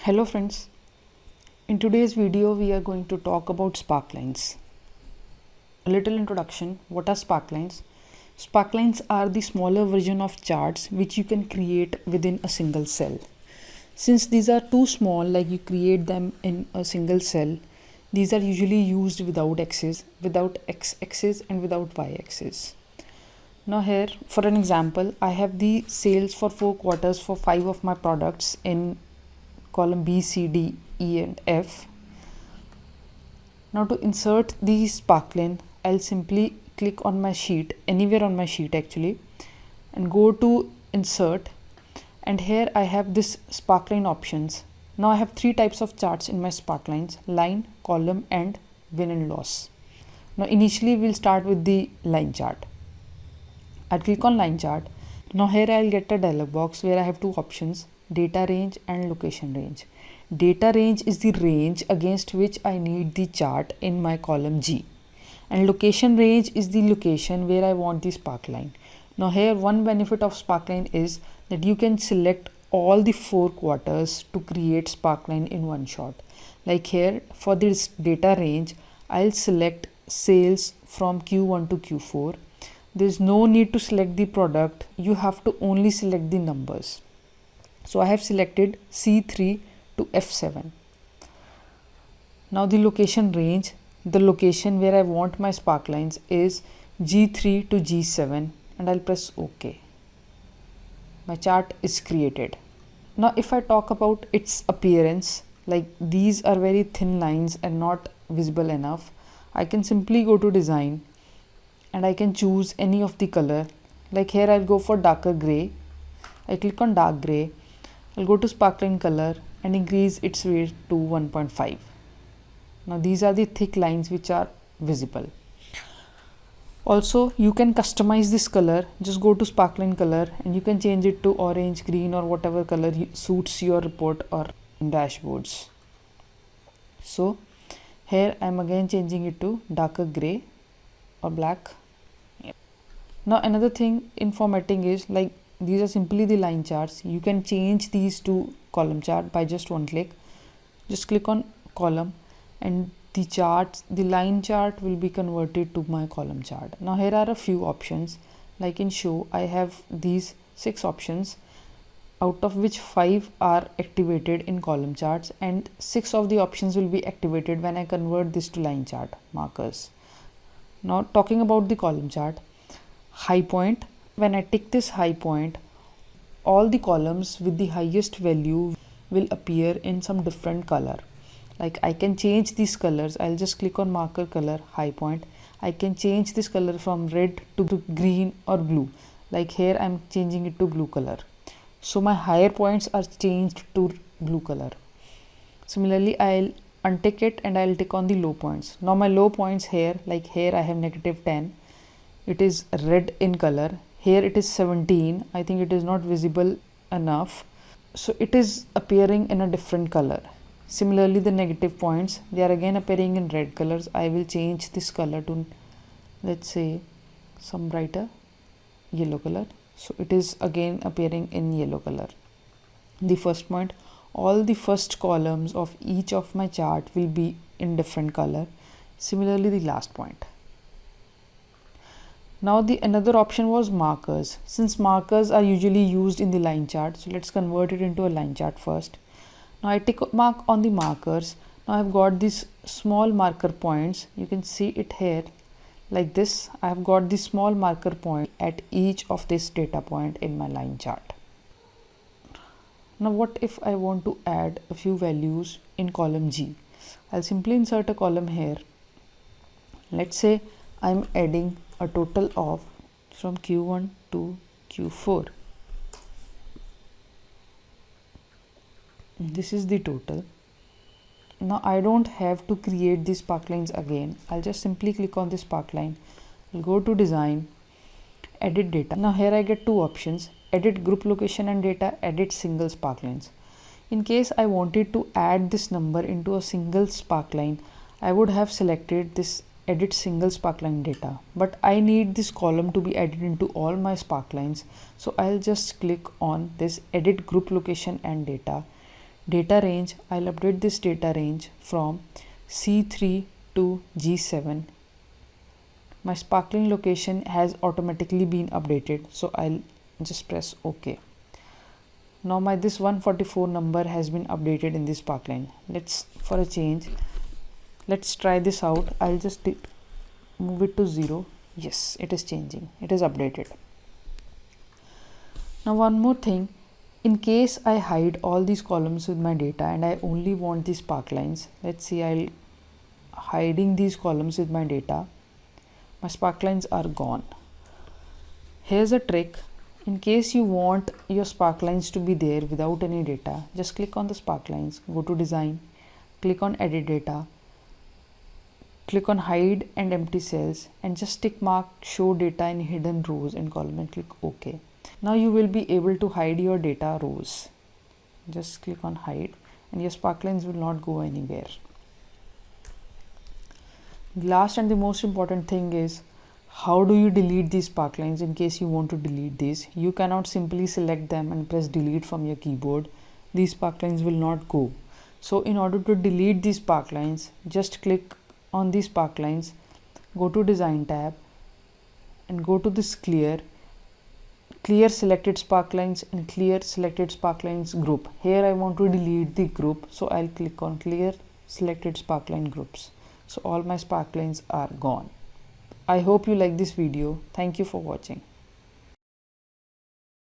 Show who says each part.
Speaker 1: Hello friends, in today's video we are going to talk about sparklines. A little introduction, what are sparklines? Sparklines are the smaller version of charts which you can create within a single cell. Since these are too small, like you create them in a single cell, these are usually used without axis, without x-axis and without y-axis. Now here for an example, I have the sales for 4 quarters for 5 of my products in column B, C, D, E and F. Now to insert the sparkline, I'll simply click on my sheet, anywhere on my sheet actually, and go to insert, and here I have this sparkline options. Now I have 3 types of charts in my sparklines: line, column and win and loss. Now initially we'll start with the line chart. I'll click on line chart. Now here I'll get a dialog box where I have 2 options: data range and location range. Data range is the range against which I need the chart in my column G, and location range is the location where I want the sparkline. Now here one benefit of sparkline is that you can select all the 4 quarters to create sparkline in one shot. Like here for this data range, I'll select sales from Q1 to Q4. There's no need to select the product, you have to only select the numbers. So I have selected C3 to F7. Now the location range, the location where I want my sparklines is G3 to G7, and I'll press OK. My chart is created. Now if I talk about its appearance, like these are very thin lines and not visible enough, I can simply go to design and I can choose any of the color. Like here I'll go for darker gray. I click on dark gray. I'll go to sparkline color and increase its weight to 1.5. Now these are the thick lines which are visible. Also you can customize this color. Just go to sparkline color and you can change it to orange, green or whatever color suits your report or dashboards. So here I'm again changing it to darker gray or black. Now another thing in formatting is, like these are simply the line charts. You can change these to column chart by just one click. Just click on column and the line chart will be converted to my column chart. Now here are a few options. Like in show, I have these 6 options, out of which 5 are activated in column charts and 6 of the options will be activated when I convert this to line chart markers. Now talking about the column chart, high point, when I tick this high point, all the columns with the highest value will appear in some different color. Like I can change these colors. I'll just click on marker color, high point. I can change this color from red to green or blue. Like here I'm changing it to blue color. So my higher points are changed to blue color. Similarly, I'll untick it and I'll tick on the low points. Now my low points here, like here I have -10. It is red in color. Here it is 17. I think it is not visible enough. So it is appearing in a different color. Similarly, the negative points, they are again appearing in red colors. I will change this color to, let's say, some brighter yellow color. So it is again appearing in yellow color. The first point, all the first columns of each of my chart will be in different color. Similarly, the last point. Now the another option was markers. Since markers are usually used in the line chart, so let's convert it into a line chart first. Now I tick mark on the markers. Now I've got these small marker points. You can see it here like this. I have got the small marker point at each of this data point in my line chart. Now what if I want to add a few values in column G? I'll simply insert a column here. Let's say I'm adding a total of from Q1 to Q4. This is the total. Now I don't have to create these sparklines again. I'll just simply click on this sparkline. I'll go to design, edit data. Now here I get 2 options: edit group location and data, edit single sparklines. In case I wanted to add this number into a single sparkline, I would have selected this edit single sparkline data, but I need this column to be added into all my sparklines. So I'll just click on this edit group location and data, Data range, I'll update this data range from C3 to G7. My sparkling location has automatically been updated, so I'll just press OK. Now my this 144 number has been updated in this sparkline. Let's, for a change, let's try this out. I'll just move it to 0. Yes, it is changing, it is updated. Now one more thing, in case I hide all these columns with my data and I only want these sparklines, let's see, I'll hiding these columns with my data. My sparklines are gone. Here's a trick. In case you want your sparklines to be there without any data, just click on the sparklines, go to design, click on edit data, click on hide and empty cells, and just tick mark show data in hidden rows and column and click OK. Now you will be able to hide your data rows. Just click on hide and your sparklines will not go anywhere. Last and the most important thing is, how do you delete these sparklines in case you want to delete these? You cannot simply select them and press delete from your keyboard. These sparklines will not go. So in order to delete these sparklines, just click on these sparklines, go to design tab and go to this clear selected sparklines and clear selected sparklines group. Here I want to delete the group, so I'll click on clear selected sparkline groups. So all my sparklines are gone. I hope you like this video. Thank you for watching.